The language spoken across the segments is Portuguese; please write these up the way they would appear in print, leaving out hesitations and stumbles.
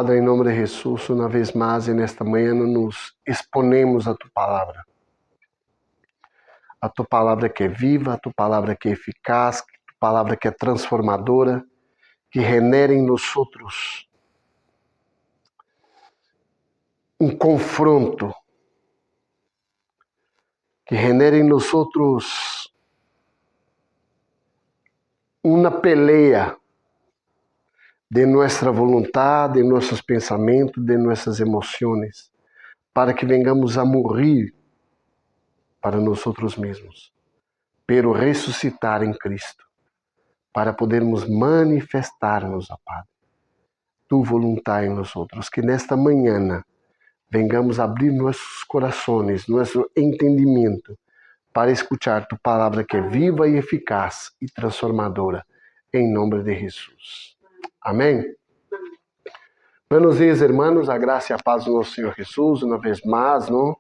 Padre, em nome de Jesus, uma vez mais, nesta manhã, nos exponemos a Tu palavra. A Tu palavra que é viva, a Tu palavra que é eficaz, a Tu palavra que é transformadora, que genera em nós outros um confronto, que genera em nós outros uma pelea de nossa vontade, de nossos pensamentos, de nossas emoções, para que venhamos a morrer para nós outros mesmos, pero ressuscitar em Cristo, para podermos manifestar-nos, ó Padre, Tu vontade em nós outros, que nesta manhã venhamos abrir nossos corações, nosso entendimento, para escutar Tu palavra que é viva e eficaz e transformadora, em nome de Jesus. Amém? Buenos dias, irmãos, a graça e a paz do nosso Senhor Jesus, uma vez mais, não?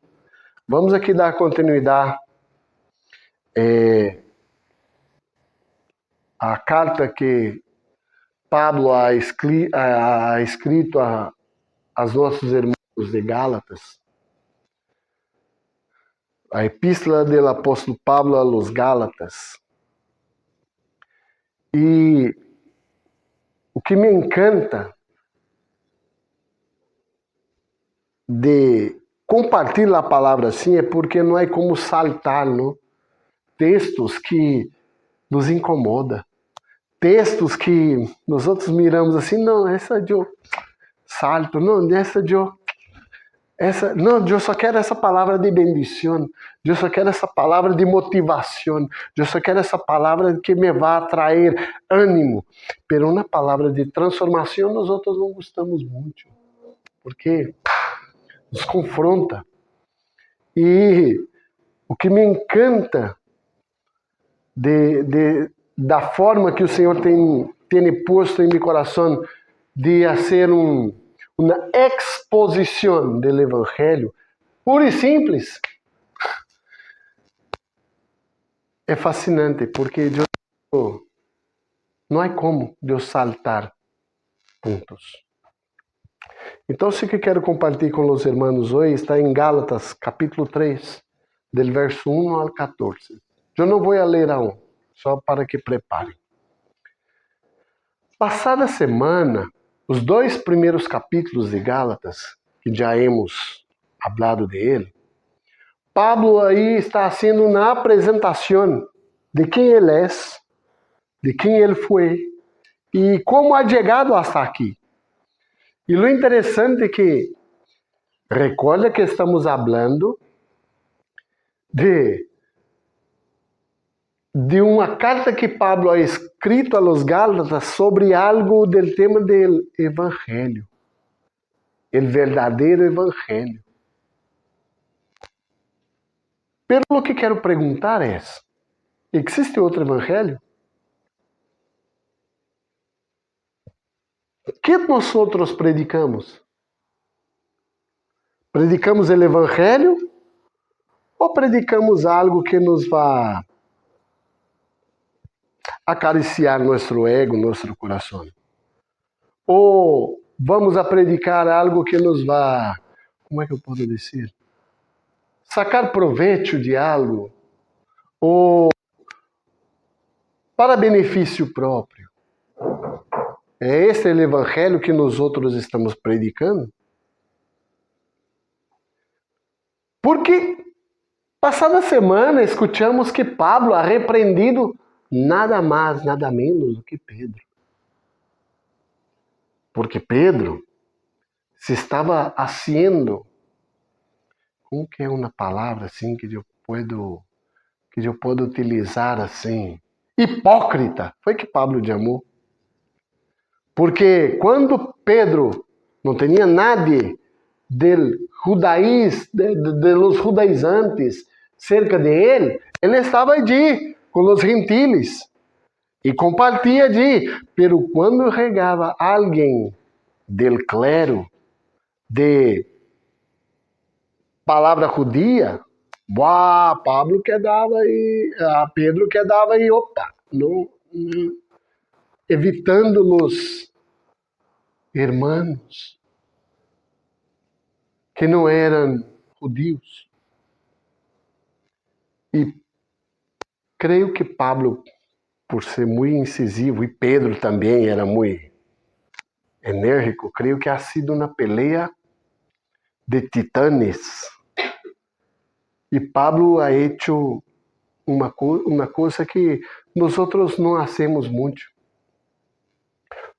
Vamos aqui dar continuidade à carta que Pablo ha escrito aos nossos irmãos de Gálatas, a epístola do apóstolo Pablo a los Gálatas. E o que me encanta de compartilhar a palavra assim é porque não é como saltar, não? Textos que nos incomodam, textos que nós outros miramos assim, não, essa eu salto, não, não, eu só quero essa palavra de bendição, eu só quero essa palavra de motivação, eu só quero essa palavra que me vai trazer ânimo. Pero uma palavra de transformação nós outros não gostamos muito, porque nos confronta. E o que me encanta da forma que o Senhor tem posto em meu coração de fazer uma exposição do Evangelho, pura e simples, é fascinante, porque não há como Deus saltar pontos. Então, o que quero compartilhar com os irmãos hoje está em Gálatas, capítulo 3, do verso 1 ao 14. Eu não vou ler a 1, só para que preparem. Passada semana, os 2 primeiros capítulos de Gálatas, que já hemos hablado de ele, Pablo aí está fazendo uma apresentação de quem ele é, de quem ele foi e como ha chegado hasta aqui. E o interessante é que, recuerda que estamos falando de uma carta que Pablo ha escrito a los Gálatas sobre algo do tema do Evangelho, o verdadeiro Evangelho. Pero o que quero perguntar é: existe outro Evangelho? O que nós outros predicamos? Predicamos o Evangelho ou predicamos algo que nos vai acariciar nosso ego, nosso coração? Ou vamos a predicar algo que nos vai, como é que eu posso dizer? Sacar proveito de algo, ou para benefício próprio. É esse o Evangelho que nós outros estamos predicando? Porque passada semana escutamos que Pablo ha repreendido nada mais, nada menos do que Pedro. Porque Pedro se estava haciendo, como que é uma palavra assim que eu posso utilizar assim? Hipócrita. Foi que Pablo chamou. Porque quando Pedro não tinha nadie de los judaizantes cerca de ele estava allí com os gentiles e compartilha allí. Pero quando regava alguém del clero, de palavra judia, Pablo quedava aí, Pedro quedava aí, evitando os irmãos. que não eram judíos. E creio que Pablo, por ser muito incisivo, e Pedro também era muito enérgico, creio que ha sido uma peleia de titanes. E Pablo ha hecho uma coisa que nós não hacemos muito.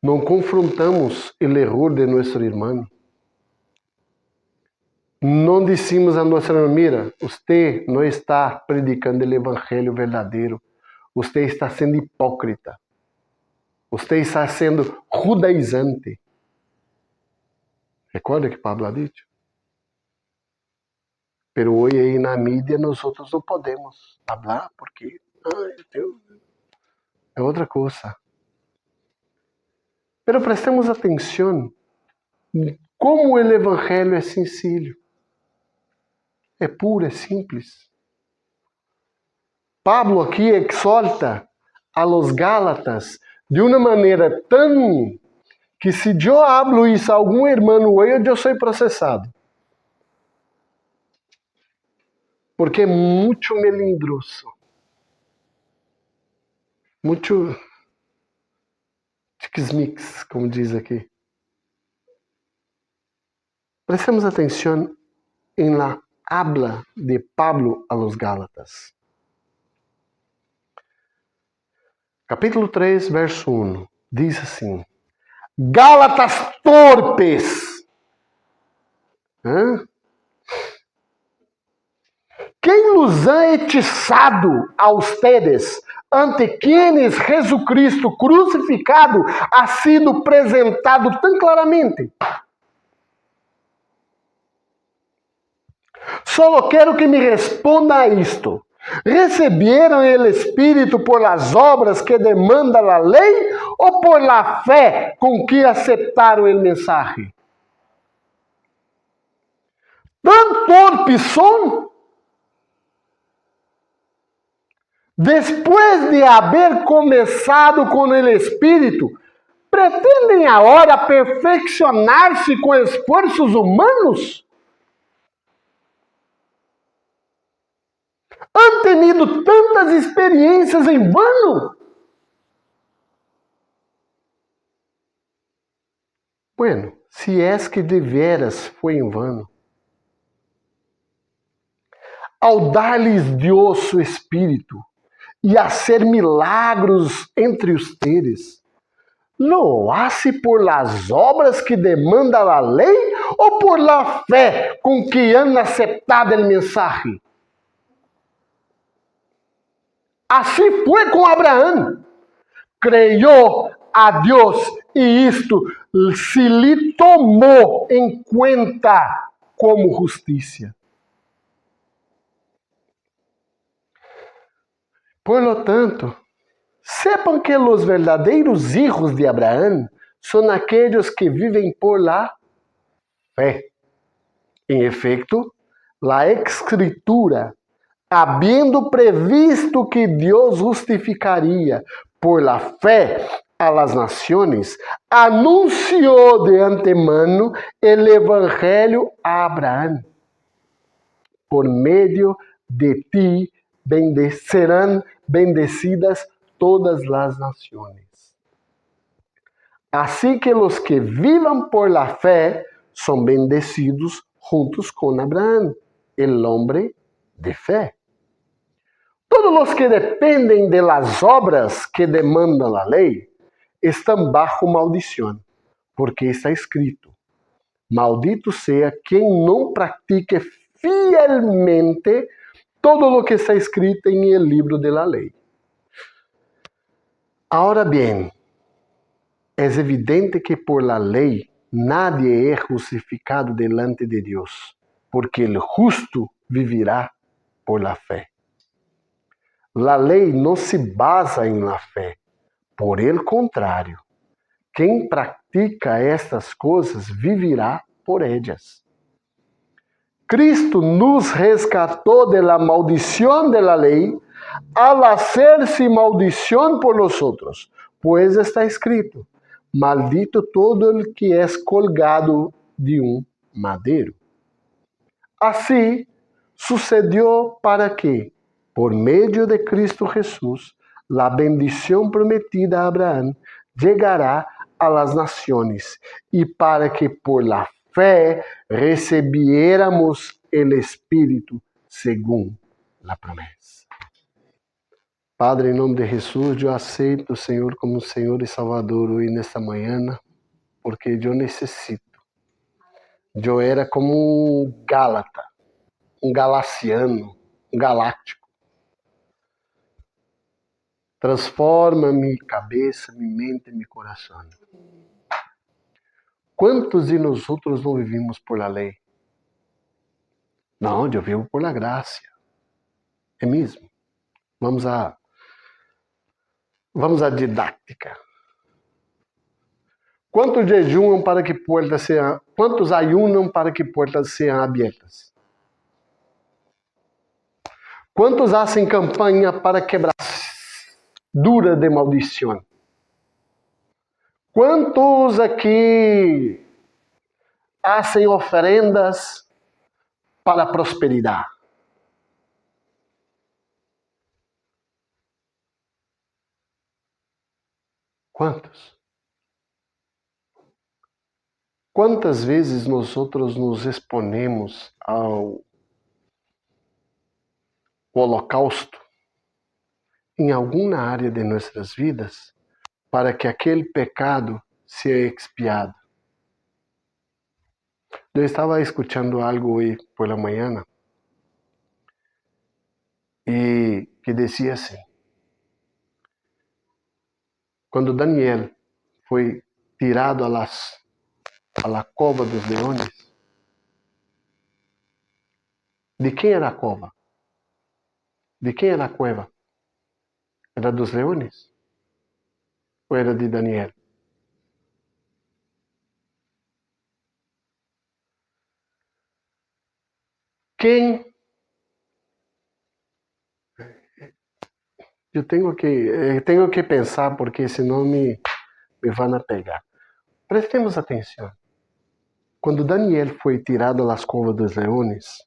Não confrontamos o erro de nosso irmão. Não dizemos a nossa irmã, mira, você não está predicando o evangelho verdadeiro. Você está sendo hipócrita. Você está sendo judaizante. Recorda que Pablo ha dito? Pero hoje aí na mídia nós não podemos falar porque é outra coisa. Pero prestemos atenção como o evangelho é sencillo. É puro, é simples. Pablo aqui exorta a los Gálatas de uma maneira tão que se eu hablo isso a algum irmão hoje, eu sou processado. Porque é muito melindroso. Muito tiquismix, como diz aqui. Prestemos atenção em la habla de Pablo a los Gálatas. Capítulo 3, verso 1. Diz assim: Gálatas torpes. Quem los ha hechizado a ustedes, ante quienes Jesucristo crucificado ha sido apresentado tão claramente? Só quero que me responda a isto. ¿Recibieron el Espíritu por las obras que demanda la ley o por la fe con que aceptaron el mensaje? ¿Tan torpes son? Después de haber comenzado con el Espíritu, ¿pretenden ahora perfeccionar-se com esforços humanos? Han tenido tantas experiências em vano? Bueno, se es que de veras foi em vano. Ao dar-lhes Deus su Espírito e hacer milagros entre ustedes, ¿lo hace por las obras que demanda la ley o por la fe con que han aceptado el mensaje? Assim foi com Abraão. Creyó a Deus e isto se lhe tomou em conta como justiça. Por lo tanto, sepan que os verdadeiros hijos de Abraão são aqueles que vivem por la fé. Em efeito, la Escritura, habiendo previsto que Deus justificaria por la fé a las naciones, anunciou de antemano el evangelho a Abraão. Por medio de ti serán bendecidas todas las naciones. Así que los que vivan por la fe son bendecidos juntos con Abraham, el hombre de fe. Todos los que dependen de las obras que demanda la ley están bajo maldición, porque está escrito: maldito sea quien no practique fielmente todo lo que está escrito en el libro de la ley. Ahora bien, es evidente que por la ley nadie es justificado delante de Dios, porque el justo vivirá por la fe. La ley no se basa en la fe, por el contrario, quien practica estas cosas vivirá por ellas. Cristo nos rescatou de la maldición de la ley al hacerse maldición por nosotros, pues está escrito: maldito todo el que es colgado de un madero. Así sucedió para que, por medio de Cristo Jesús, la bendición prometida a Abraham llegará a las naciones y para que por la fe recibiéramos el Espíritu según la promesa. Padre, em nome de Jesus, eu aceito o Senhor como Senhor e Salvador hoje nesta manhã, porque eu necessito. Eu era como um Gálata, um galaciano, um galáctico. Transforma minha cabeça, minha mente, meu coração. Quantos de nós outros não vivimos por la lei? Não, eu vivo por la graça. É mesmo. Vamos à didática. Quantos jejumam para que portas sejam, quantos ayunam para que portas sejam abertas? Quantos fazem campanha para quebrar dura de maldição? Quantos aqui fazem oferendas para a prosperidade? Quantos? Quantas vezes nós outros nos exponemos ao holocausto em alguma área de nossas vidas para que aquele pecado seja expiado? Eu estava escutando algo hoje pela manhã e que dizia assim: quando Daniel foi tirado a la cova dos leões, de quem era a cova? De quem era a cueva? Era dos leões? Ou era de Daniel? Quem? Eu tenho que pensar, porque senão me vão pegar. Prestemos atenção. Quando Daniel foi tirado das covas dos leões,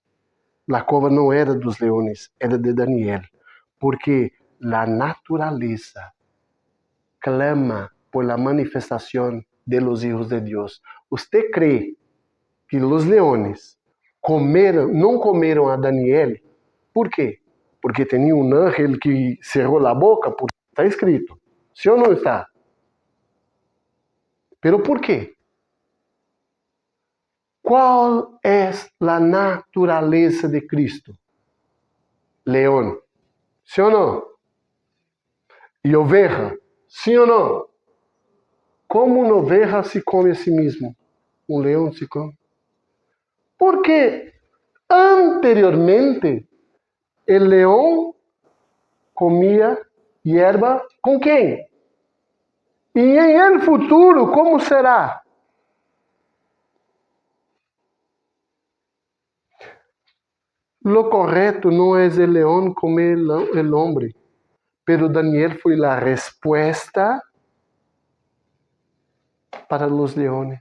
a cova não era dos leões, era de Daniel. Porque a natureza clama por la manifestação de los hijos de Deus. Você crê que os leões não comeram a Daniel? Por quê? Porque tinha um ángel que cerrou a boca, porque está escrito. Sim ou não está? Pero por quê? Qual é a natureza de Cristo? Leão. Sim ou não? E oveja? Sim ou não? Como uma oveja se come a si mesmo? Um leão se come? Porque anteriormente o leão comia hierba com quem? E em el futuro, como será? Lo correto não é o leão comer o homem, pero Daniel foi a resposta para os leões.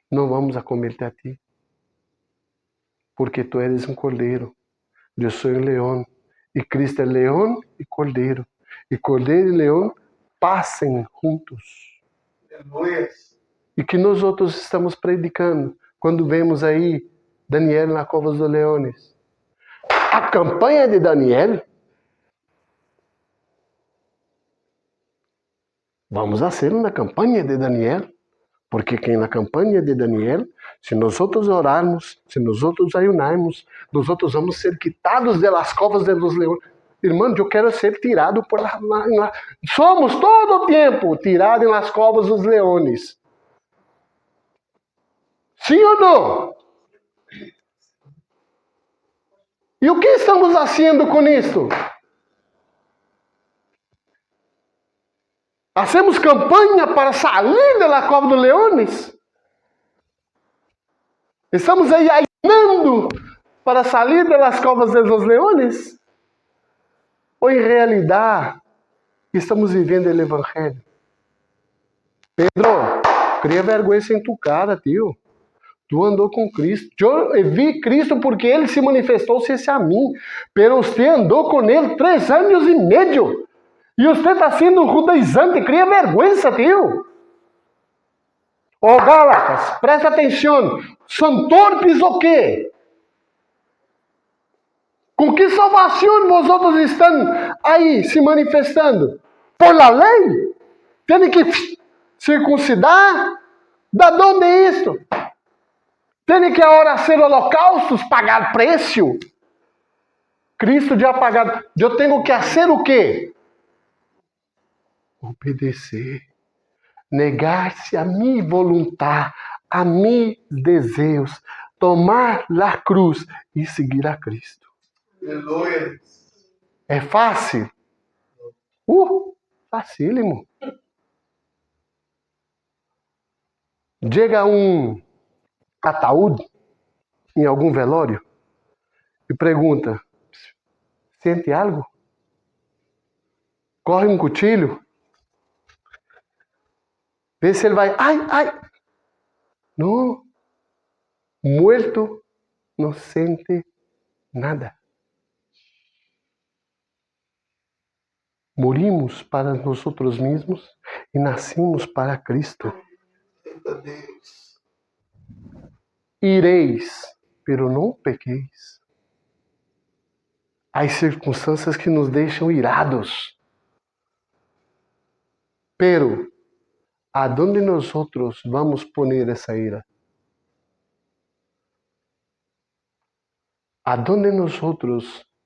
Não vamos a comer-te a ti, porque tu eres um cordeiro. Eu sou um leão, e Cristo é leão e cordeiro. E cordeiro e leão passem juntos. E que nós outros estamos predicando quando vemos aí Daniel na cova dos leões. A campanha de Daniel, vamos fazer uma campanha de Daniel, porque que na campanha de Daniel, se nós outros orarmos, se nós outros ayunarmos, nós outros vamos ser quitados de las covas de los leões. Irmão, eu quero ser tirado por lá. Somos todo o tempo tirados nas covas dos leões. Sim ou não? E o que estamos fazendo com isso? Hacemos campanha para sair da cova dos leões? Estamos aí ayunando para sair das covas dos leões? Ou em realidade estamos vivendo o evangelho? Pedro, cria vergonha em tu cara, tio. Tu andou com Cristo. Eu vi Cristo porque Ele se manifestou-se a mim. Pero você andou com Ele 3 anos e meio. E você está sendo um judaizante. Cria vergüenza, tio. Ô Gálatas, presta atenção. São torpes o quê? Com que salvação vosotros estão aí se manifestando? Por la lei? Tem que circuncidar? Da onde é isso? Tem que agora ser holocaustos, pagar preço? Cristo já pagado. Eu tenho que fazer o quê? Obedecer. Negar-se a minha vontade, a meus desejos, tomar a cruz e seguir a Cristo. Aleluia. É fácil? Facílimo. Chega um ataúde em algum velório e pergunta: sente algo? Corre um cuchillo? Vê se ele vai, ai. Não. Muerto não sente nada. Morimos para nós mesmos e nascimos para Cristo. Ireis, pero não pequeis. Há circunstâncias que nos deixam irados. Pero, aonde nós vamos poner essa ira? Aonde nós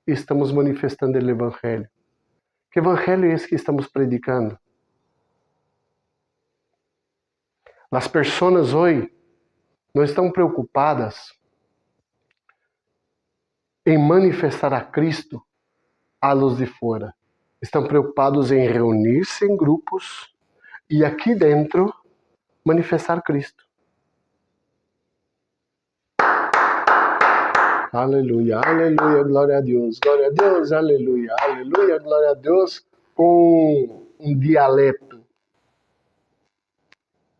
estamos manifestando o Evangelho? Que Evangelho é esse que estamos predicando? As pessoas hoje não estão preocupadas em manifestar a Cristo a los de fora. Estão preocupados em reunir-se em grupos e aqui dentro manifestar Cristo. Aleluia, aleluia, glória a Deus, aleluia, aleluia, glória a Deus, com um dialeto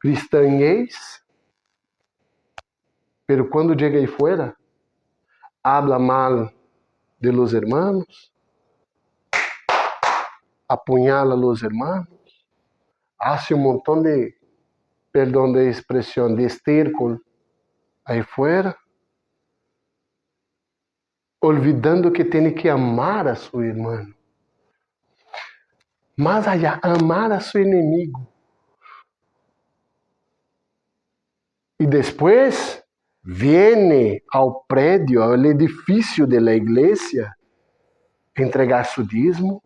cristães, pero quando chega aí fora, habla mal de los hermanos, apuñala a los hermanos, hace un montón de, perdón de expresión, de esterco aí fora, olvidando que tem que amar a seu irmão. Mas allá, amar a seu inimigo. E depois viene ao prédio, ao edifício da igreja, entregar seu dízimo,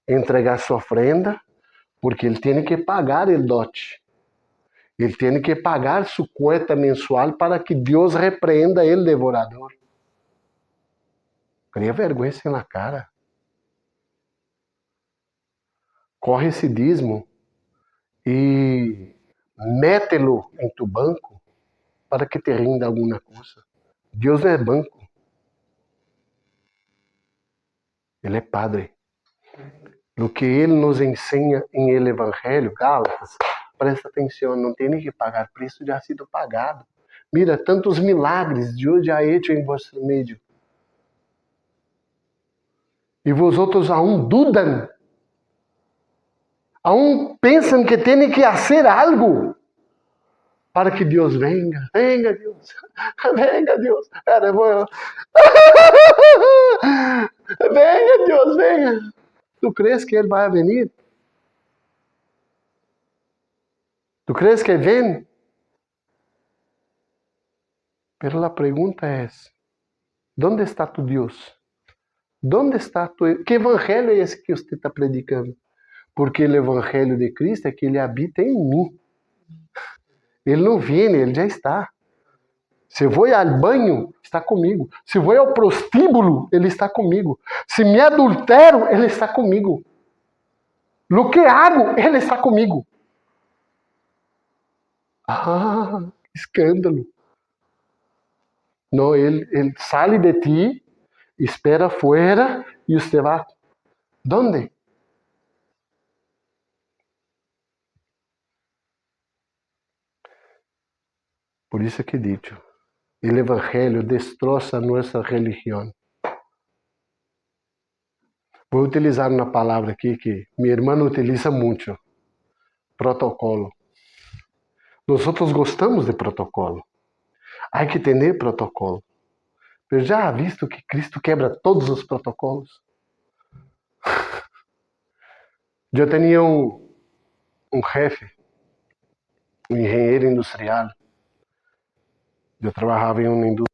entregar sua ofrenda, porque ele tem que pagar o dote. Ele tem que pagar sua cuota mensual para que Deus repreenda o devorador. Cria vergonha na cara. Corre esse dízimo e mételo em tu banco para que te rinda alguma coisa. Deus não é banco. Ele é Padre. O que Ele nos ensina em el Evangelho, Gálatas, presta atenção, não tem que pagar, preço já ha sido pagado. Mira, tantos milagres Deus já ha hecho em vosso meio. E vosotros aún dudam. Aún pensam que tem que fazer algo para que Deus venga. Venga, Deus. Venga, Deus. Venga, Deus, venga. ¿Tu crees que Ele vai venir? ¿Tu crees que vem? Pero la pregunta es, ¿dónde está tu Deus? ¿Dónde está tu... Que evangelho é esse que você está predicando? Porque o evangelho de Cristo é que Ele habita em mim. Ele não vem, Ele já está. Se vou ao banho, está comigo. Se vou ao prostíbulo, Ele está comigo. Se me adultero, Ele está comigo. Lo que hago, Ele está comigo. Ah, escândalo. Não, ele sai de ti, espera fora e você vai. ¿Dónde? Por isso que he dicho, o evangelho destroça nossa religião. Vou utilizar uma palavra aqui que minha irmã utiliza muito: protocolo. Nós gostamos de protocolo. Há que ter protocolo. Mas já ha visto que Cristo quebra todos os protocolos? Eu tinha um chefe, um engenheiro industrial. Eu trabalhava em uma indústria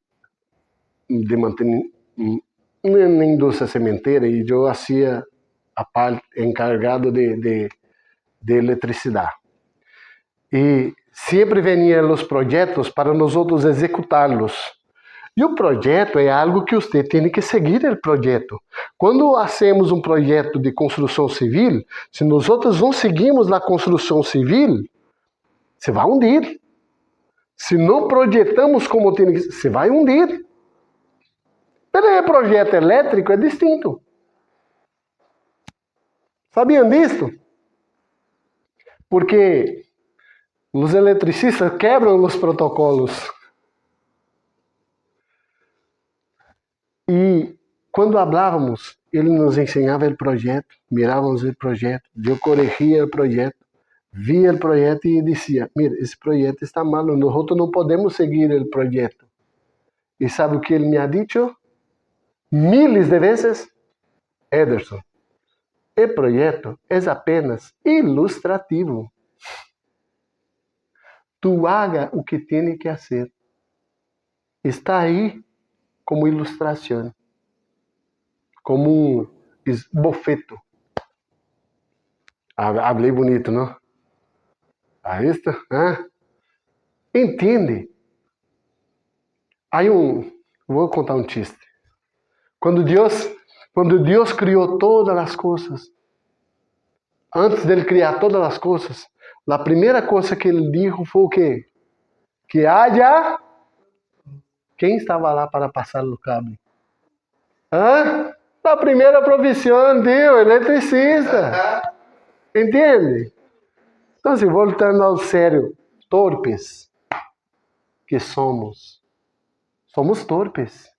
de mantenimento, na indústria sementeira, e eu fazia a parte encarregado de eletricidade. E sempre veniam os projetos para nós outros executá-los. E o projeto é algo que você tem que seguir o projeto. Quando hacemos um projeto de construção civil, se nós outros não seguimos a construção civil, você vai hundir. Se não projetamos como tem que, você vai hundir. Mas o projeto elétrico é distinto. Sabiam disso? Porque os eletricistas quebram os protocolos. E quando falávamos, ele nos ensinava o projeto, mirávamos o projeto, eu corrigia o projeto, via o projeto e dizia: mira, esse projeto está mal, nós não podemos seguir o projeto. E sabe o que ele me ha dicho? Miles de vezes: Ederson, o projeto é apenas ilustrativo. Tu haga o que tem que fazer. Está aí como ilustração, como um bofeto. Hablei bonito, não? Aí está. Entende? Vou contar um chiste. Quando Deus criou todas as coisas, antes dele criar todas as coisas, a primeira coisa que ele disse foi o quê? Que haja. Quem estava lá para passar o cabo? A primeira profissão, Deus, eletricista. Entende? Então, assim, voltando ao sério, torpes que somos. Somos torpes.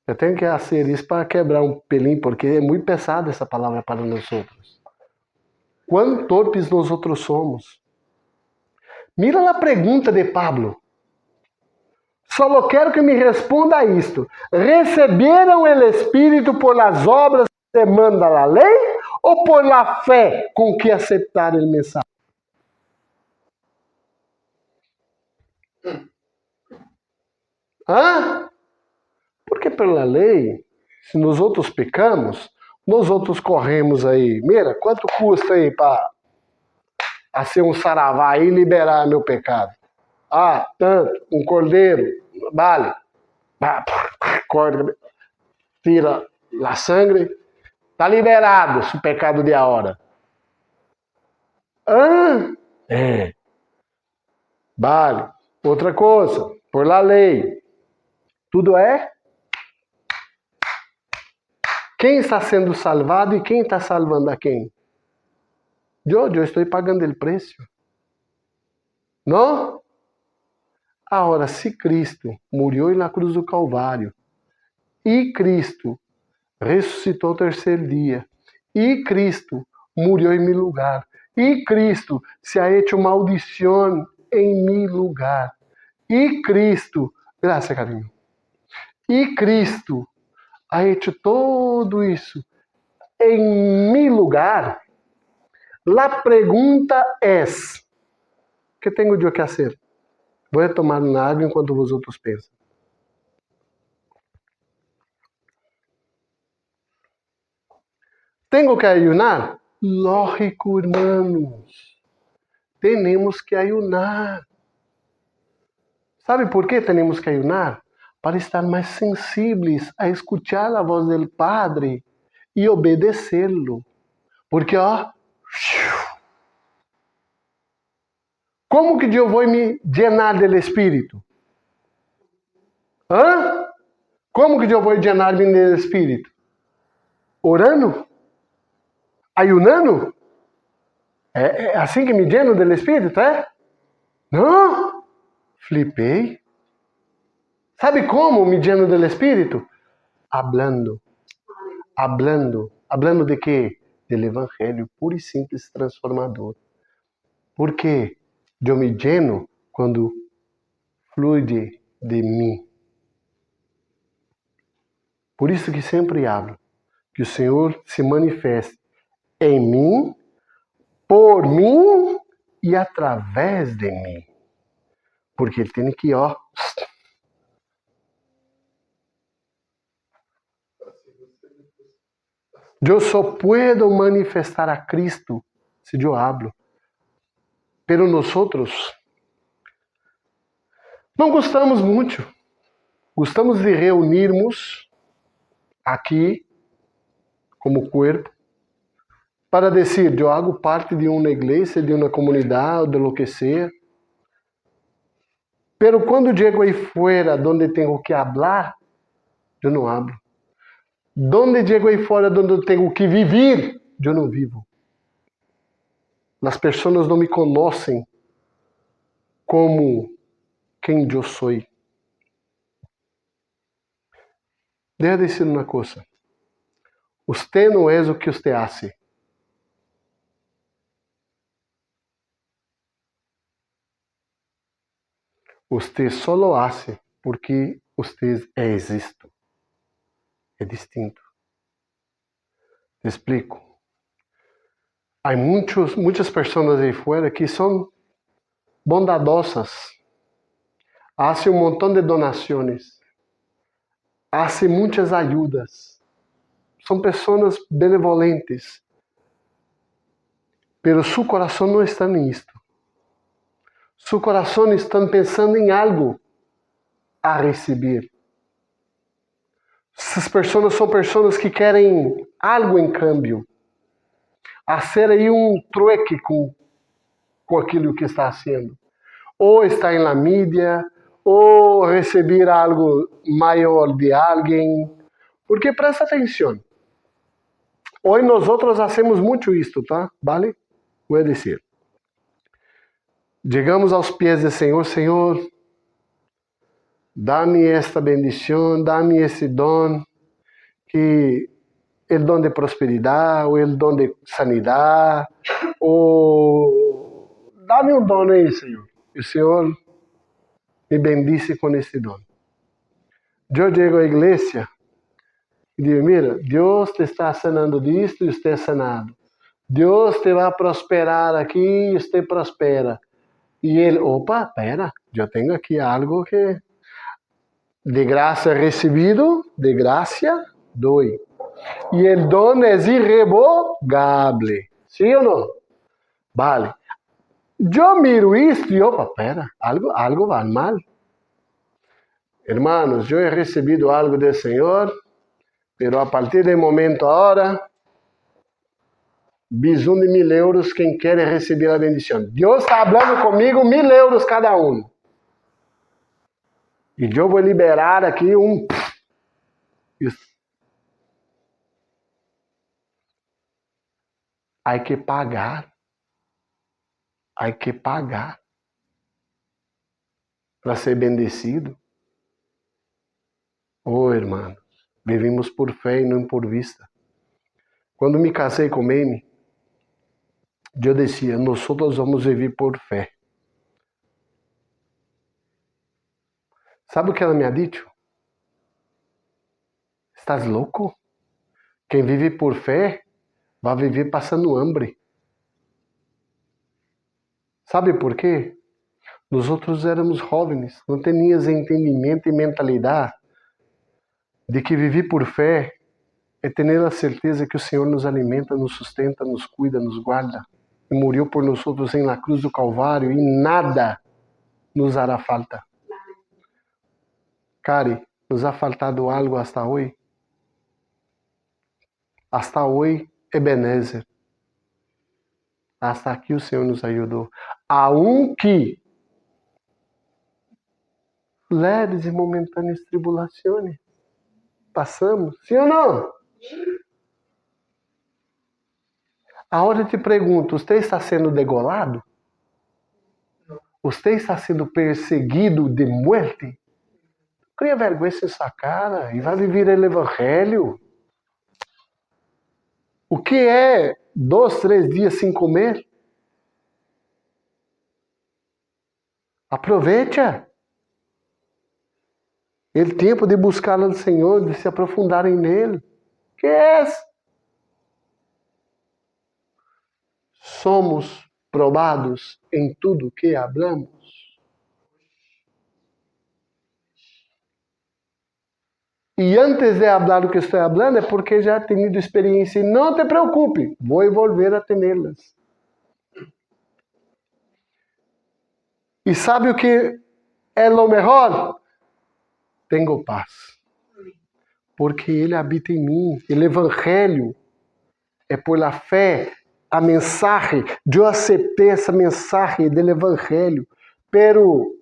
Eu tenho que fazer isso para quebrar um pelinho, porque é muito pesada essa palavra para nós outros. Quão torpes nós outros somos. Mira a pergunta de Pablo. Só quero que me responda a isto. Receberam o Espírito por las obras que demanda a lei ou por la fé com que aceitaram o mensagem? Porque pela lei, se nós outros pecamos, nós outros corremos aí. Mira, quanto custa aí para ser um saravá e liberar meu pecado? Tanto, um cordeiro, vale. Corta, tira a sangue, tá liberado se o pecado de a hora. Vale. Outra coisa, por la lei. Tudo é? Quem está sendo salvado e quem está salvando a quem? Eu estou pagando o preço. Não? Agora, se Cristo morreu na cruz do Calvário e Cristo ressuscitou ao terceiro dia e Cristo morreu em meu lugar e Cristo se ha hecho maldição em meu lugar e Cristo, graças carinho, e Cristo ha hecho todo isso em meu lugar. La pergunta é: que tenho eu que fazer? Vou tomar uma água enquanto os outros pensam. Tenho que ayunar? Lógico, irmãos. Temos que ayunar. Sabe por que temos que ayunar? Para estar mais sensíveis a escutar a voz do Padre e obedecê-lo. Porque, como que eu vou me llenar do Espírito? Como que eu vou llenar-me do Espírito? Orando? Ayunando? É assim que me lleno do Espírito, é? Não. Flipei. ¿Sabe cómo me lleno del Espíritu? Hablando. Hablando de quê? Del Evangelho, puro e simples, transformador. Porque eu me lleno quando flui de mim. Por isso que sempre hablo, que o Senhor se manifeste em mim, por mim e através de mim. Porque Ele tem que, eu só puedo manifestar a Cristo se eu hablo. Pero nosotros não gostamos muito. Gostamos de reunirmos aqui como corpo para dizer, eu hago parte de uma igreja, de uma comunidade, de lo que sea. Pero quando chego aí fora, onde tenho que hablar, eu não hablo. Donde chego aí fora, onde eu tenho que viver, eu não vivo. As pessoas não me conhecem como quem eu sou. Deixa eu dizer uma coisa. Você não é o que você hace. Você só lo hace porque você existe. É distinto. Te explico. Há muitas pessoas aí fora que são bondadosas. Hacen um montão de donações. Hacen muitas ajudas. São pessoas benevolentes. Pero su coração não está nisto. Su coração está pensando em algo a receber. Essas pessoas são pessoas que querem algo em câmbio. Hacer aí um trueque com aquilo que está fazendo. Ou está em la mídia, ou receber algo maior de alguém. Porque presta atenção. Hoje nós outros hacemos muito isto, tá? Vale? Vou dizer. Chegamos aos pés do Senhor, Senhor, dá-me esta bendição, dá-me esse dom, que o dom de prosperidade, ou o dom de sanidade, ou dá-me um dom aí, Senhor. E o Senhor me bendice com esse dom. Eu chego à igreja e digo, mira, Deus te está sanando disto e você é sanado. Deus te vai prosperar aqui e você prospera. E ele, opa, pera, eu tenho aqui algo que de graça recebido, de graça doy. E o dom é irrevogável. Sim ou não? Vale. Eu miro isto e, opa, pera, algo vai mal. Hermanos, eu he recebido algo do Senhor, pero a partir do momento agora, bisum de 1.000 euros quem quer receber a bendição. Deus está falando comigo, 1.000 euros cada um. E eu vou liberar aqui um... Há que pagar. Há que pagar para ser bendecido. Oh, irmãos, vivimos por fé e não por vista. Quando me casei com Amy, eu dizia, nós vamos viver por fé. Sabe o que ela me ha dicho? Estás louco? Quem vive por fé vai viver passando hambre. Sabe por quê? Nós outros éramos jovens, não tínhamos entendimento e mentalidade de que viver por fé é ter a certeza que o Senhor nos alimenta, nos sustenta, nos cuida, nos guarda. E morreu por nós outros em la cruz do Calvário e nada nos hará falta. Cari, nos ha faltado algo hasta hoje? Hasta hoje, Ebenezer. Hasta aqui o Senhor nos ajudou. Aunque leves e momentâneas tribulações passamos, sim ou não? Agora eu te pergunto, você está sendo degolado? Você está sendo perseguido de morte? Cria vergonha em sua cara e vai viver o evangelho. O que é 2, 3 dias sem comer? Aproveite o tempo de buscar o Senhor, de se aprofundarem nele. Que é? Somos probados em tudo que hablamos. E antes de hablar o que estou falando, é porque já he tenido experiência. E não te preocupe, vou volver a tê-las. E sabe o que é o melhor? Tenho paz. Porque Ele habita em mim. O Evangelho é por la fé, a mensagem. Eu aceitei essa mensagem do Evangelho. Pero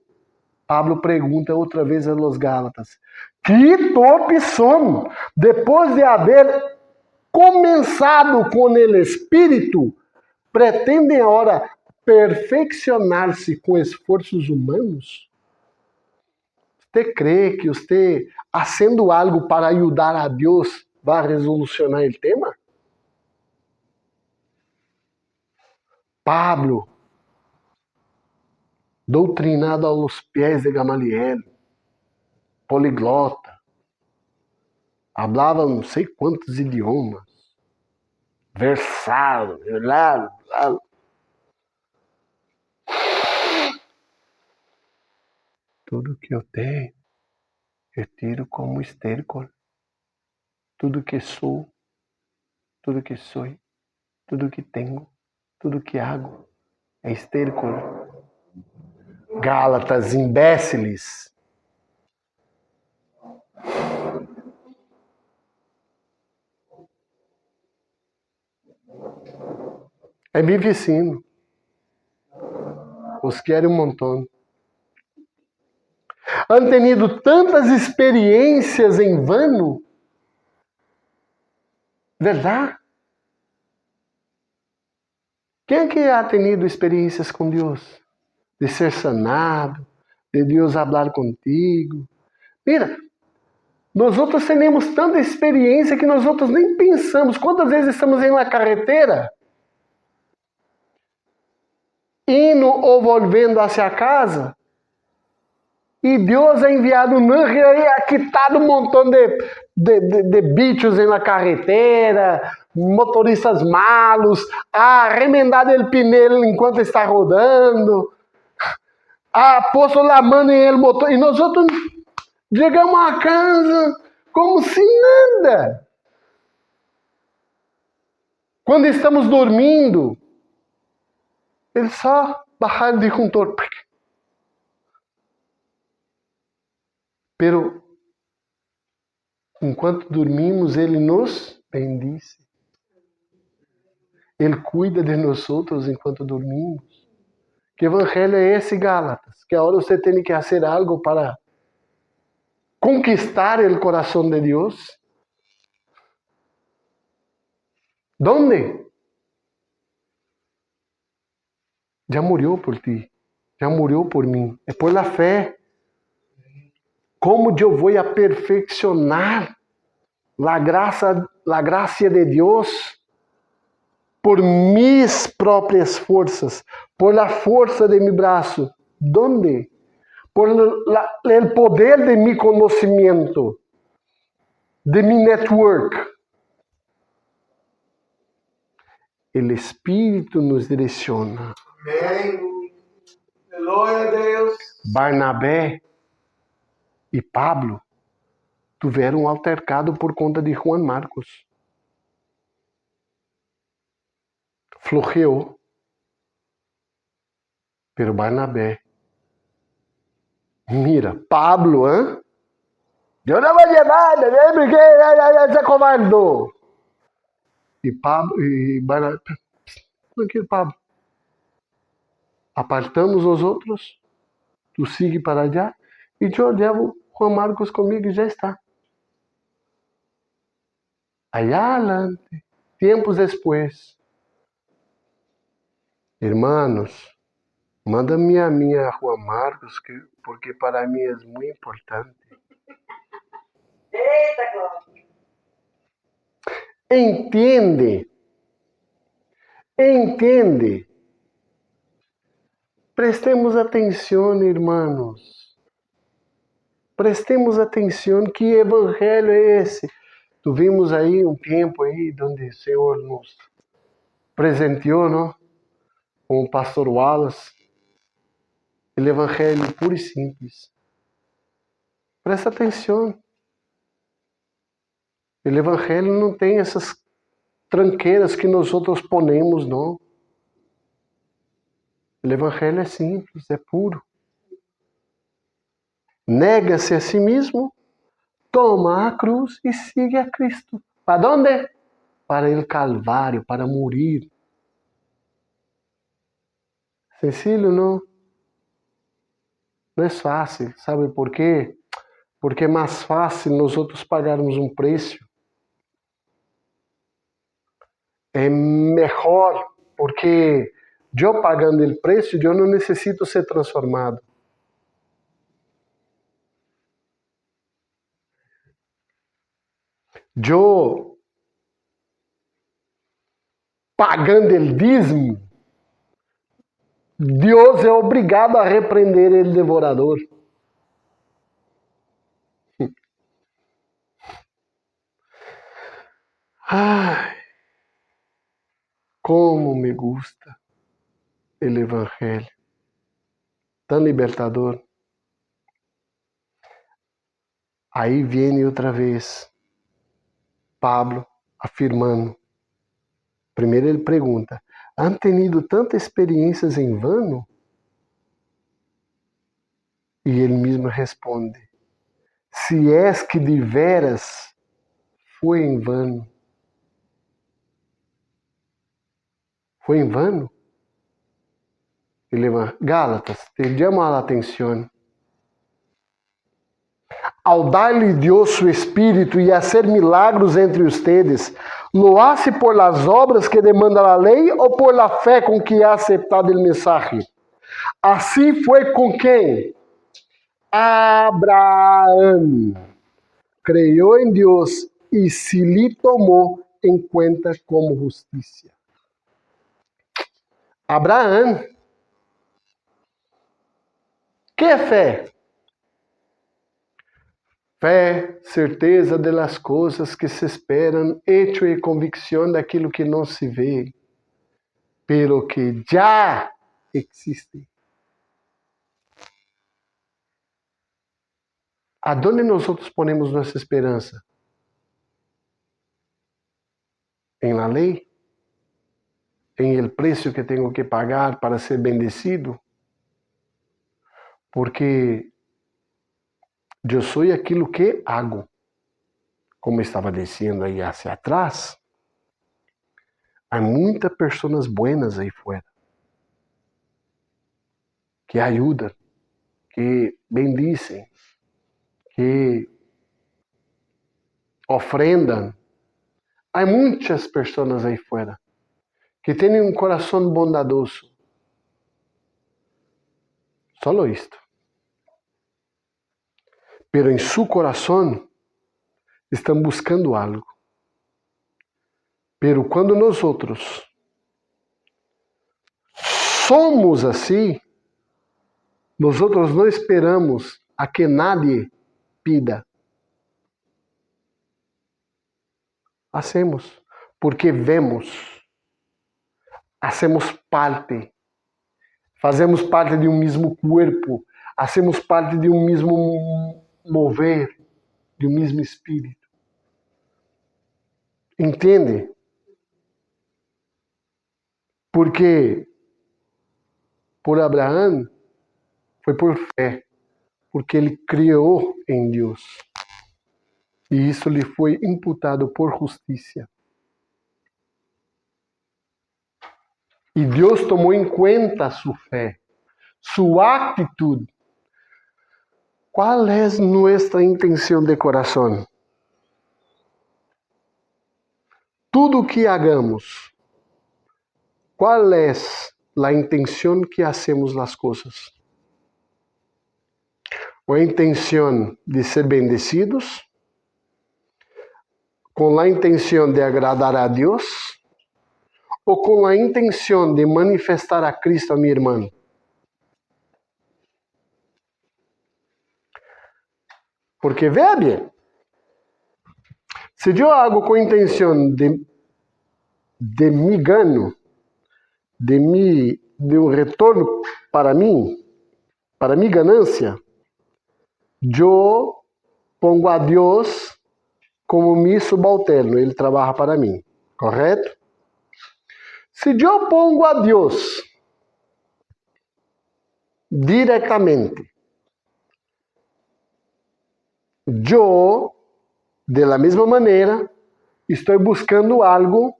Pablo pergunta outra vez a los Gálatas: que torpes são, depois de haver começado com o Espírito, pretendem agora perfeccionar-se com esforços humanos? Você crê que você, fazendo algo para ajudar a Deus, vai resolucionar o tema? Pablo, doutrinado aos pés de Gamaliel, poliglota, falava não sei quantos idiomas, versado, lá. Tudo que eu tenho, eu tiro como esterco. Tudo que sou, tudo que sou, tudo que tenho, tudo que hago é esterco. Gálatas, imbéciles. É mi vecino. Os querem um montão. Han tenido tantas experiências em vano. Verdade? Quem é que ha tenido experiências com Deus? De ser sanado, de Deus falar contigo. Mira, nós outros temos tanta experiência que nós outros nem pensamos. Quantas vezes estamos em uma carretera, indo ou volvendo hacia casa, e Deus ha enviado um anjo e ha quitado um montão de bichos na carretera, motoristas malos, ha remendado o pneu enquanto está rodando, ha posto a mão em el motor, e nós outros chegamos a casa como se nada. Quando estamos dormindo, ele só baixar o disjuntor. Pero, enquanto dormimos, Ele nos bendice. Ele cuida de nós outros enquanto dormimos. Que evangelho é esse, Gálatas? Que agora você tem que fazer algo para conquistar o coração de Deus? ¿Dónde? Já morreu por ti. Já morreu por mim. É por la fé. Como eu vou aperfeiçoar a graça de Deus por mis próprias forças, por la força de mi braço? ¿Dónde? Por el poder de mi conocimiento, de mi network. El Espírito nos direciona. Amém. Glória a Deus. Barnabé e Pablo tiveram um altercado por conta de Juan Marcos. Flojeou. Pero Barnabé. Mira, Pablo, hein? Eu não vou levar, porque se acovardou. E Pablo e Barnabé. Tranquilo, Pablo. Apartamos os outros. Tu sigue para allá. E eu levo Juan Marcos comigo e já está. Allá adelante, tempos depois, irmãos, Manda-me a minha Juan Marcos, porque para mim é muito importante. Eita, Cláudio. Entende? Entende? Prestemos atenção, irmãos. Prestemos atenção, que evangelho é esse? Tivemos aí um tempo aí onde o Senhor nos presenteou, não? Com o pastor Wallace. O evangelho puro e simples. Presta atenção. O evangelho não tem essas tranqueiras que nós outros ponemos, não. O evangelho é simples, é puro. Nega-se a si mesmo, toma a cruz e siga a Cristo. Para onde? Para o Calvário, para morir. Sencillo, não? Não é fácil. Sabe por quê? Porque é mais fácil nós outros pagarmos um preço. É melhor, porque eu pagando o preço, eu não necessito ser transformado. Eu pagando o dízimo, Deus é obrigado a repreender o devorador. Ai, como me gusta o evangelho. Tão libertador. Aí vem outra vez Pablo afirmando. Primeiro ele pergunta: han tenido tantas experiências em vano? E ele mesmo responde: se és que de veras foi em vano. Foi em vano? Gálatas, te llama a atenção. Ao dar-lhe Deus su Espírito e hacer milagros entre ustedes, ¿lo hace por las obras que demanda la ley o por la fe con que ha aceptado el mensaje? Así fue con quem? Abraão. Creyó en Dios y se le tomó en cuenta como justicia. Abraão. Que é fé? Fé, certeza de las coisas que se esperam, hecho e convicção daquilo que não se vê, pero que já existe. Aonde nós ponemos nossa esperança? Em la lei? Em el preço que tenho que pagar para ser bendecido? Porque eu sou aquilo que hago. Como estava dizendo aí hacia atrás, há muitas pessoas buenas aí fora que ajudam, que bendicem, que ofrendam. Há muitas pessoas aí fora que têm um coração bondadoso. Só isto. Pero em seu coração estão buscando algo. Pero quando nós outros somos assim, nós outros não esperamos a que nadie pida. Hacemos, porque vemos, hacemos parte, fazemos parte de um mesmo corpo, hacemos parte de um mesmo mover, de um mesmo espírito. Entende? Porque por Abraão foi por fé, porque ele criou em Deus. E isso lhe foi imputado por justiça. E Deus tomou em conta sua fé, sua atitude. Qual é nossa intenção de coração? Tudo o que hagamos, qual é a intenção que hacemos as coisas. Com a intenção de ser bendecidos, com a intenção de agradar a Deus, ou com a intenção de manifestar a Cristo a meu irmão. Porque veja bem, se eu hago com a intenção de me ganho, de um retorno para mim, para minha ganância, eu pongo a Deus como meu subalterno, ele trabalha para mim, correto? Se eu pongo a Deus diretamente, eu, de la mesma maneira, estou buscando algo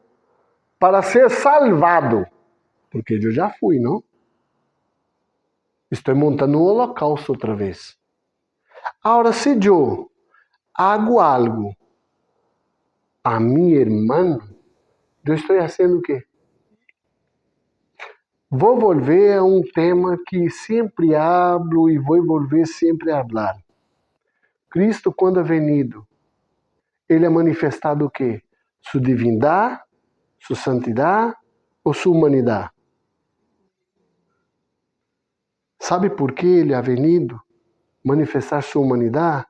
para ser salvado, porque eu já fui, não? Estou montando um holocausto outra vez. Agora, se eu hago algo a minha irmã, eu estou fazendo o quê? Vou volver a um tema que sempre hablo e vou volver sempre a falar. Cristo, quando é venido, ele é manifestado o quê? Sua divindade, sua santidade ou sua humanidade? Sabe por que ele é venido manifestar sua humanidade?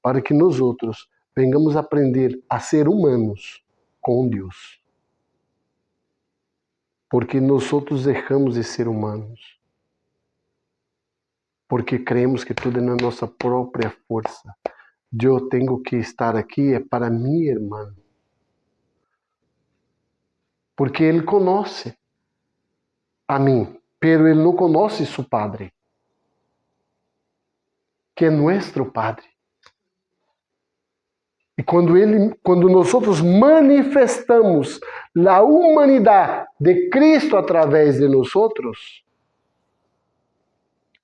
Para que nós outros venhamos aprender a ser humanos com Deus. Porque nós outros deixamos de ser humanos. Porque creemos que tudo é na nossa própria força. Eu tenho que estar aqui é para minha irmã. Porque ele conhece a mim, pero ele não conhece seu Padre, que é nosso Padre. E quando nós manifestamos a humanidade de Cristo através de nós,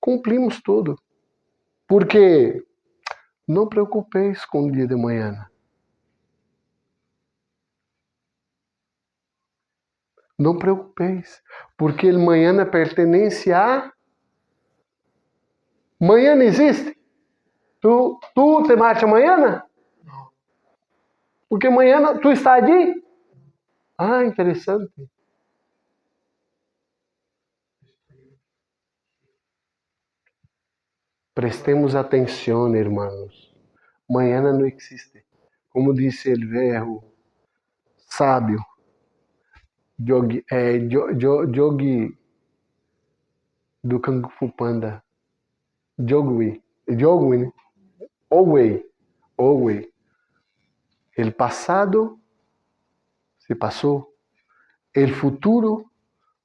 cumprimos tudo. Porque não preocupeis com o dia de manhã. Não preocupeis, porque o manhã pertence a... Manhã existe? Tu te marcha amanhã? Não. Porque amanhã tu está ali? Ah, interessante. Prestemos atenção, irmãos. Amanhã não existe. Como disse o velho sábio, Yogi do Kung Fu Panda. Jogui, né? Always. El passado se passou. El futuro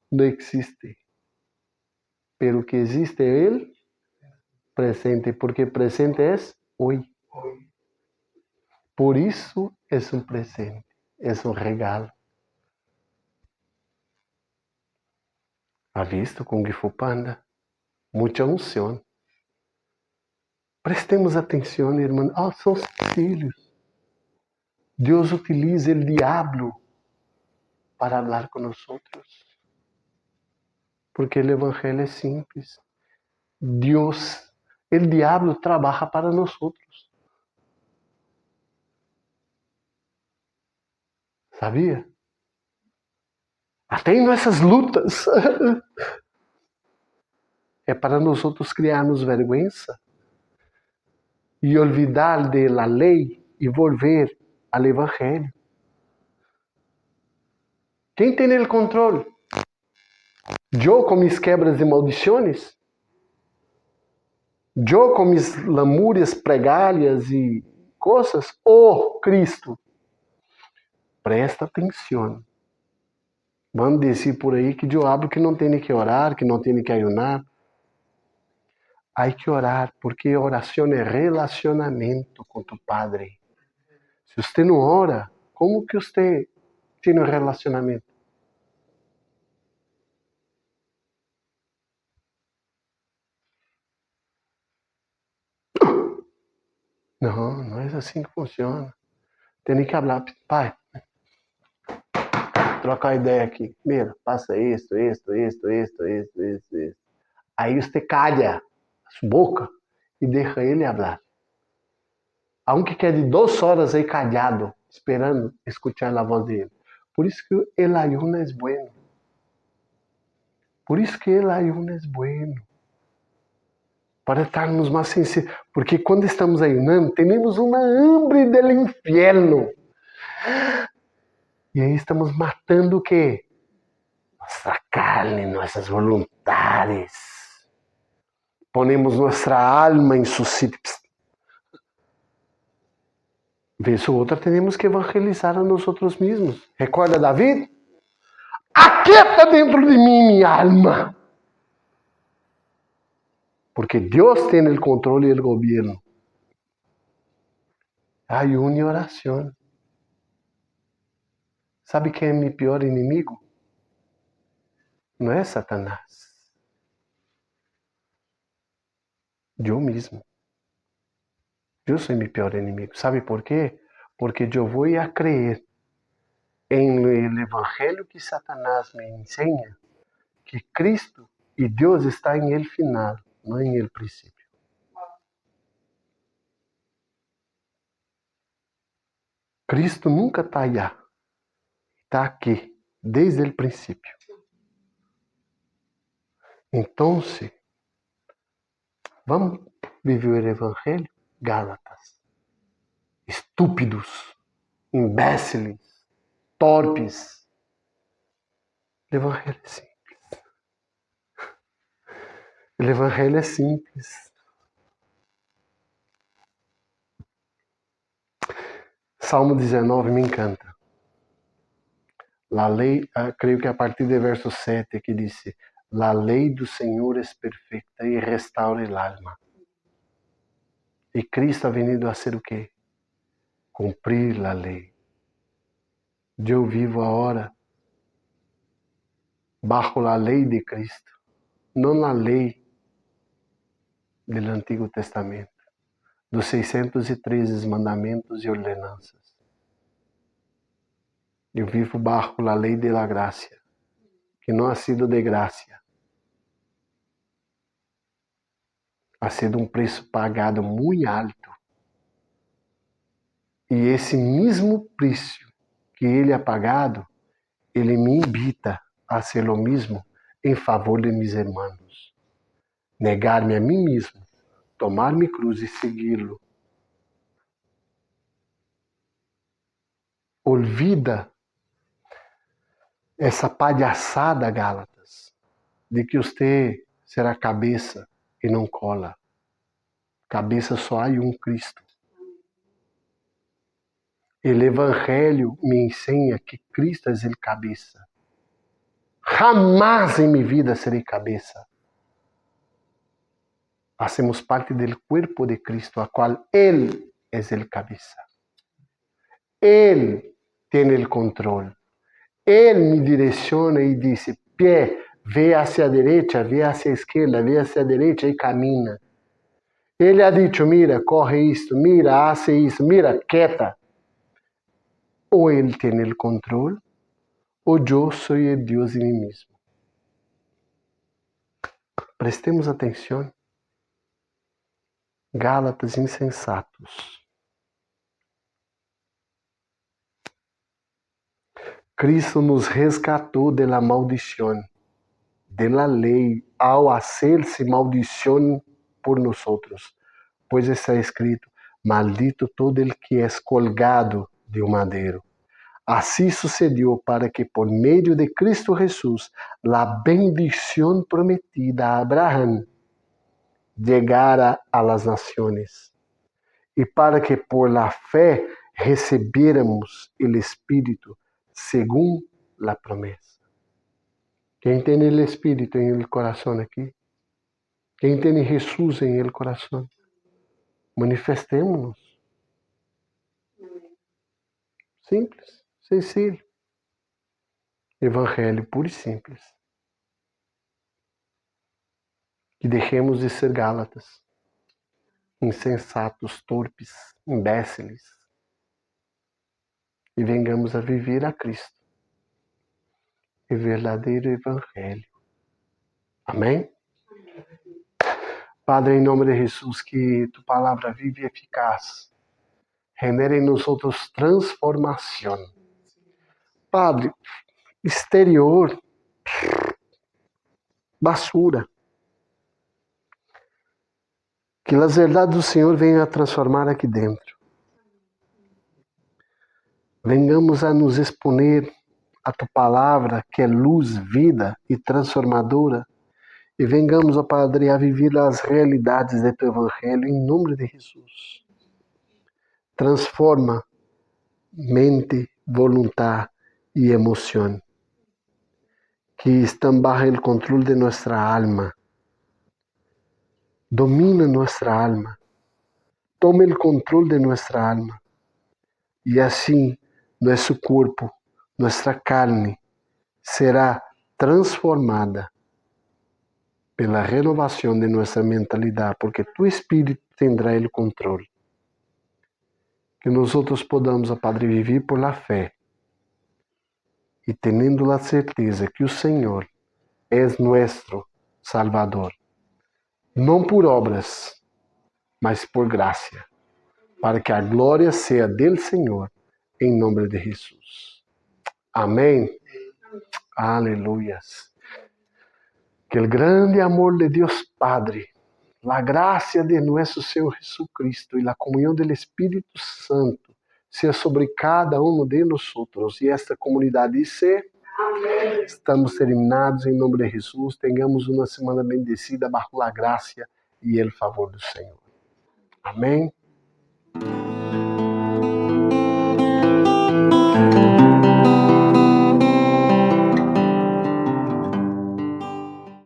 não existe. Pero o que existe é el presente, porque presente é hoje. Por isso é um presente, é um regalo. ¿Ha visto Kung Fu Panda? Muita unção. Prestemos atenção, irmão. São os filhos. Deus utiliza o diabo para falar com nós. Porque o evangelho é simples. O diabo trabalha para nós. Sabia? Até em nossas lutas. É para nós criarmos vergonha e olvidar de la lei e volver ao evangelho. Quem tem o controle? Eu com mis quebras e maldições? Eu com mis lamúrias, pregalhas e coisas? Ou Cristo? Presta atenção. Vamos dizer por aí que eu hablo que não tem que orar, que não tem que ayunar. Há que orar, porque oração é relacionamento com tu Padre. Se você não ora, como que você tem um relacionamento? Não é assim que funciona. Tem que falar, Pai, trocar ideia aqui. Mira, passa isto. Aí você calla a boca e deixa ele falar. Aunque quede 2 horas aí callado, esperando escuchar a voz dele. Por isso que el ayuno es bueno. Por isso que el ayuno es bueno. Para estarmos mais sensíveis. Porque quando estamos ayunando, temos uma hambre del infierno. E aí estamos matando o quê? Nossa carne, nossas vontades. Ponemos nossa alma em suscípios. Vez ou outra, temos que evangelizar a nós mesmos. Recorda David? Aquieta dentro de mim minha alma. Porque Deus tem o controle e o governo. Ayuno e oração. Sabe quem é meu pior inimigo? Não é Satanás. Eu mesmo. Eu sou meu pior inimigo. Sabe por quê? Porque eu vou a crer em el evangelho que Satanás me ensina, que Cristo e Deus está em el final, não em el princípio. Cristo nunca está allá. Está aqui, desde o princípio. Então, vamos viver o evangelho? Gálatas. Estúpidos, imbéciles, torpes. O evangelho é simples. O evangelho é simples. Salmo 19 me encanta. La lei, creio que a partir do verso 7 que disse: La lei do Senhor é perfeita e restaura el alma. E Cristo ha venido a ser o quê? Cumprir a lei. Eu vivo agora bajo a lei de Cristo, não a lei do Antigo Testamento, dos 613 mandamentos e ordenanças. Eu vivo bajo a lei de la gracia, que não ha sido de gracia. Ha sido um preço pagado muito alto. E esse mesmo preço que ele ha pagado, ele me invita a ser o mesmo em favor de meus irmãos. Negar-me a mim mesmo, tomar minha cruz e segui-lo. Olvida essa palhaçada, Gálatas, de que você será cabeça e não cola. Cabeça só há um Cristo. O Evangelho me ensina que Cristo é o cabeça. Jamais em minha vida serei cabeça. Hacemos parte do corpo de Cristo, a qual Ele é o cabeça. Ele tem o controle. Ele me direciona e diz: pé, vê hacia a direita, vê hacia a esquerda, vê hacia a direita e camina. Ele ha dicho: mira, corre isto, mira, hace isso, mira, quieta. Ou ele tem o controle, ou eu sou o Deus em mim mesmo. Prestemos atenção. Gálatas insensatos. Cristo nos resgatou de la maldición, de la ley, ao hacerse maldición por nosotros. Pois está escrito: maldito todo el que es colgado de un madero. Así sucedió para que por medio de Cristo Jesús la bendición prometida a Abraham llegara a las naciones, y para que por la fe recibiéramos el Espíritu según la promesa. Quem tem o Espírito em el coração aqui? Quem tem Jesus em el coração? Manifestemos-nos. Simples, sencillo. Evangelho puro e simples. Que deixemos de ser Gálatas, insensatos, torpes, imbéciles, e vengamos a viver a Cristo. e verdadeiro Evangelho. Amém? Padre, em nome de Jesus, que tu palavra viva e eficaz genere em nós transformação. Padre, exterior, basura. Que as verdades do Senhor venham a transformar aqui dentro. Vengamos a nos exponer a tua palavra, que é luz, vida e transformadora. E vengamos, ó Padre, a viver as realidades do teu Evangelho em nome de Jesus. Transforma mente, vontade e emoção que estão bajo o controle de nossa alma. Domina nossa alma. Toma o controle de nossa alma. E assim, nosso corpo, nossa carne, será transformada pela renovação de nossa mentalidade, porque tu Espírito tendrá o controle. Que nós podamos, ó Padre, viver por la fé e tendo a certeza que o Senhor é nosso Salvador, não por obras, mas por graça, para que a glória seja del Senhor, em nome de Jesus. Amém. Aleluias. Que o grande amor de Deus Padre, a graça de nosso Senhor Jesucristo e a comunhão do Espírito Santo seja sobre cada um de nós. E esta comunidade dice: Amém. Estamos terminados em nome de Jesus. Tenhamos uma semana bendecida bajo a graça e o favor do Senhor. Amém.